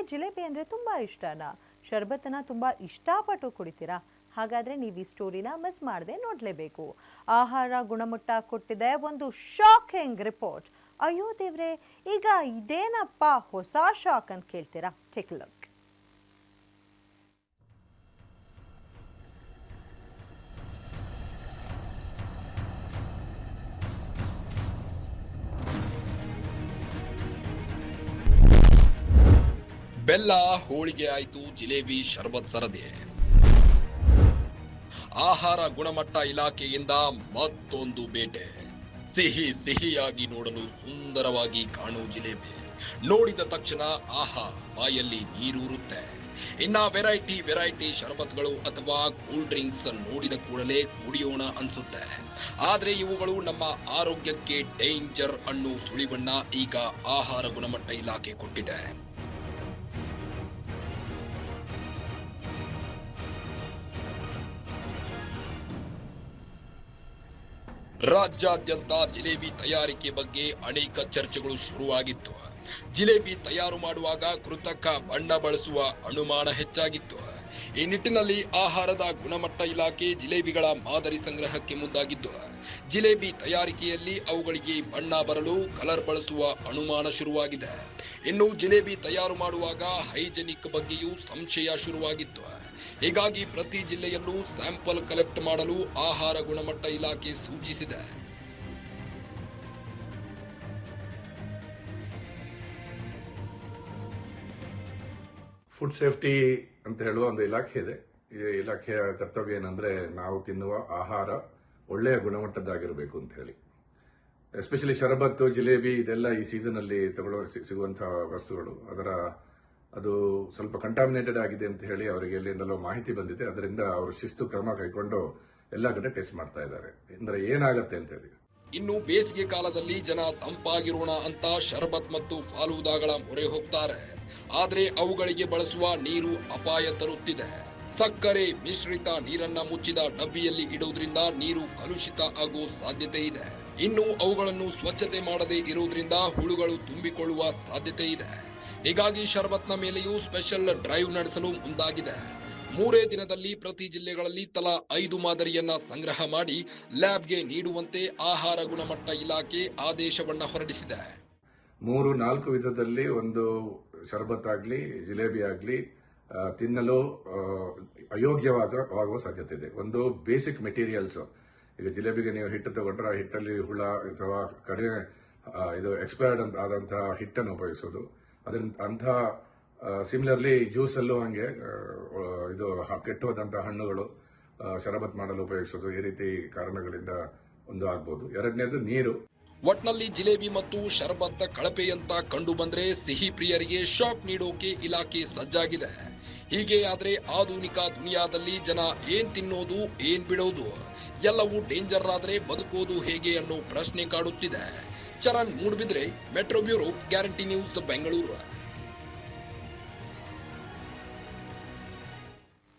ಜಿಲೇಬಿ ಅಂದರೆ ತುಂಬ ಇಷ್ಟನಾ? ಶರ್ಬತ್ತನ್ನು ತುಂಬ ಇಷ್ಟಪಟ್ಟು ಕುಡಿತೀರಾ? ಹಾಗಾದರೆ ನೀವು ಈ ಸ್ಟೋರಿನ ಮಿಸ್ ಮಾಡದೆ ನೋಡಲೇಬೇಕು. ಆಹಾರ ಗುಣಮಟ್ಟ ಕೊಟ್ಟಿದೆ ಒಂದು ಶಾಕಿಂಗ್ ರಿಪೋರ್ಟ್. ಅಯ್ಯೋ ದೇವ್ರೆ, ಈಗ ಇದೇನಪ್ಪ ಹೊಸ ಶಾಕ್ ಅಂತ ಕೇಳ್ತೀರಾ? Take look. ಬೆಲ್ಲ ಹೋಳಿಗೆ ಆಯ್ತು, ಜಿಲೇಬಿ ಶರ್ಬತ್ ಸರದಿ. ಆಹಾರ ಗುಣಮಟ್ಟ ಇಲಾಖೆಯಿಂದ ಮತ್ತೊಂದು ಬೇಟೆ. ಸಿಹಿಯಾಗಿ ನೋಡಲು ಸುಂದರವಾಗಿ ಕಾಣುವ ಜಿಲೇಬಿ ನೋಡಿದ ತಕ್ಷಣ ಆಹಾ, ಬಾಯಲ್ಲಿ ನೀರೂರುತ್ತೆ. ಇನ್ನ ವೆರೈಟಿ ಶರ್ಬತ್ಗಳು ಅಥವಾ ಕೂಲ್ ಡ್ರಿಂಕ್ಸ್ ನೋಡಿದ ಕೂಡಲೇ ಕುಡಿಯೋಣ ಅನ್ಸುತ್ತೆ. ಆದ್ರೆ ಇವುಗಳು ನಮ್ಮ ಆರೋಗ್ಯಕ್ಕೆ ಡೇಂಜರ್ ಅನ್ನೋ ಸುಳಿವನ್ನ ಈಗ ಆಹಾರ ಗುಣಮಟ್ಟ ಇಲಾಖೆ ಕೊಟ್ಟಿದೆ. ರಾಜ್ಯಾದ್ಯಂತ ಜಿಲೇಬಿ ತಯಾರಿಕೆ ಬಗ್ಗೆ ಅನೇಕ ಚರ್ಚೆಗಳು ಶುರುವಾಗಿತ್ತು. ಜಿಲೇಬಿ ತಯಾರು ಮಾಡುವಾಗ ಕೃತಕ ಬಣ್ಣ ಬಳಸುವ ಅನುಮಾನ ಹೆಚ್ಚಾಗಿತ್ತು. ಈ ನಿಟ್ಟಿನಲ್ಲಿ ಆಹಾರದ ಗುಣಮಟ್ಟ ಇಲಾಖೆ ಜಿಲೇಬಿಗಳ ಮಾದರಿ ಸಂಗ್ರಹಕ್ಕೆ ಮುಂದಾಗಿದ್ದು, ಜಿಲೇಬಿ ತಯಾರಿಕೆಯಲ್ಲಿ ಅವುಗಳಿಗೆ ಬಣ್ಣ ಬರಲು ಕಲರ್ ಬಳಸುವ ಅನುಮಾನ ಶುರುವಾಗಿದೆ. ಇನ್ನು ಜಿಲೇಬಿ ತಯಾರು ಮಾಡುವಾಗ ಹೈಜೆನಿಕ್ ಬಗ್ಗೆಯೂ ಸಂಶಯ ಶುರುವಾಗಿತ್ತು. ಹೀಗಾಗಿ ಪ್ರತಿ ಜಿಲ್ಲೆಯಲ್ಲೂ ಸ್ಯಾಂಪಲ್ ಕಲೆಕ್ಟ್ ಮಾಡಲು ಆಹಾರ ಗುಣಮಟ್ಟ ಇಲಾಖೆ ಸೂಚಿಸಿದೆ. ಫುಡ್ ಸೇಫ್ಟಿ ಅಂತ ಹೇಳುವ ಒಂದು ಇಲಾಖೆ ಇದೆ. ಈ ಇಲಾಖೆಯ ಕರ್ತವ್ಯ ಏನಂದ್ರೆ ನಾವು ತಿನ್ನುವ ಆಹಾರ ಒಳ್ಳೆಯ ಗುಣಮಟ್ಟದ್ದಾಗಿರಬೇಕು ಅಂತ ಹೇಳಿ. ಎಸ್ಪೆಷಲಿ ಶರಬತ್ತು, ಜಿಲೇಬಿ ಇದೆಲ್ಲ ಈ ಸೀಸನ್ ಅಲ್ಲಿ ಸಿಗುವಂತಹ ವಸ್ತುಗಳು. ಅದು ಸ್ವಲ್ಪ ಕಂಟಾಮಿನೇಟೆಡ್ ಆಗಿದೆ ಅಂತ ಹೇಳಿ ಅವರಿಗೆ ಎಲ್ಲಿಂದಲೋ ಮಾಹಿತಿ ಬಂದಿದೆ. ಅದರಿಂದ ಅವರು ಶಿಸ್ತು ಕ್ರಮ ಕೈಗೊಂಡು ಎಲ್ಲ ಕಡೆ ಟೆಸ್ಟ್ ಮಾಡ್ತಾ ಇದ್ದಾರೆ. ಅಂದ್ರೆ ಏನಾಗತ್ತೆ ಅಂತ ಹೇಳಿ. ಇನ್ನು ಬೇಸಿಗೆ ಕಾಲದಲ್ಲಿ ಜನ ತಂಪಾಗಿರೋಣ ಅಂತ ಶರಬತ್ ಮತ್ತು ಫಾಲೂದಾಗಳ ಮೊರೆ ಹೋಗ್ತಾರೆ. ಆದ್ರೆ ಅವುಗಳಿಗೆ ಬಳಸುವ ನೀರು ಅಪಾಯ ತರುತ್ತಿದೆ. ಸಕ್ಕರೆ ಮಿಶ್ರಿತ ನೀರನ್ನ ಮುಚ್ಚಿದ ಡಬ್ಬಿಯಲ್ಲಿ ಇಡುವುದರಿಂದ ನೀರು ಕಲುಷಿತ ಆಗೋ ಸಾಧ್ಯತೆ ಇದೆ. ಇನ್ನು ಅವುಗಳನ್ನು ಸ್ವಚ್ಛತೆ ಮಾಡದೇ ಇರುವುದರಿಂದ ಹುಳುಗಳು ತುಂಬಿಕೊಳ್ಳುವ ಸಾಧ್ಯತೆ ಇದೆ. ಹೀಗಾಗಿ ಶರ್ಬತ್ನ ಮೇಲೆಯೂ ಸ್ಪೆಷಲ್ ಡ್ರೈವ್ ನಡೆಸಲು ಮುಂದಾಗಿದೆ. 3 ದಿನದಲ್ಲಿ ಪ್ರತಿ ಜಿಲ್ಲೆಗಳಲ್ಲಿ ತಲಾ 5 ಮಾದರಿಯನ್ನ ಸಂಗ್ರಹ ಮಾಡಿ ಲ್ಯಾಬ್ಗೆ ನೀಡುವಂತೆ ಆಹಾರ ಗುಣಮಟ್ಟ ಇಲಾಖೆ ಆದೇಶವನ್ನ ಹೊರಡಿಸಿದೆ. 3-4 ವಿಧದಲ್ಲಿ ಒಂದು ಶರ್ಬತ್ ಆಗ್ಲಿ ಜಿಲೇಬಿ ಆಗ್ಲಿ ತಿನ್ನಲು ಅಯೋಗ್ಯವಾಗುವ ಸಾಧ್ಯತೆ ಇದೆ. ಒಂದು ಬೇಸಿಕ್ ಮೆಟೀರಿಯಲ್ಸ್. ಈಗ ಜಿಲೇಬಿಗೆ ನೀವು ಹಿಟ್ಟು ತಗೊಂಡ್ರೆ ಆ ಹಿಟ್ಟಲ್ಲಿ ಹುಳ ಅಥವಾ ಕಡಿಮೆ ಎಕ್ಸ್ಪೈರ್ಡ್ ಆದಂತಹ ಹಿಟ್ಟನ್ನು ಉಪಯೋಗಿಸೋದು. ಅದರಿಂದ ಸಿಮಿಲರ್ಲಿ ಜ್ಯೂಸ್ ಅಲ್ಲೂ ಹಂಗೆ ಕೆಟ್ಟೋದಂತಹ ಹಣ್ಣುಗಳು ಶರಬತ್ ಮಾಡಲು ಉಪಯೋಗಿಸೋದು. ಈ ರೀತಿ ಕಾರಣಗಳಿಂದ ಒಂದು ಆಗ್ಬಹುದು. ಎರಡನೇದು ನೀರು. ಒಟ್ನಲ್ಲಿ ಜಿಲೇಬಿ ಮತ್ತು ಶರಬತ್ ಕಳಪೆಯಂತ ಕಂಡು ಬಂದ್ರೆ ಸಿಹಿ ಪ್ರಿಯರಿಗೆ ಶಾಕ್ ನೀಡೋಕೆ ಇಲಾಖೆ ಸಜ್ಜಾಗಿದೆ. ಹೀಗೆ ಆದ್ರೆ ಆಧುನಿಕ ದುನಿಯಾದಲ್ಲಿ ಜನ ಏನ್ ತಿನ್ನೋದು, ಏನ್ ಬಿಡೋದು, ಎಲ್ಲವೂ ಡೇಂಜರ್ ಆದ್ರೆ ಬದುಕೋದು ಹೇಗೆ ಅನ್ನೋ ಪ್ರಶ್ನೆ ಕಾಡುತ್ತಿದೆ. Charan Moodbidri, metro bureau, guarantee news, Bengaluru.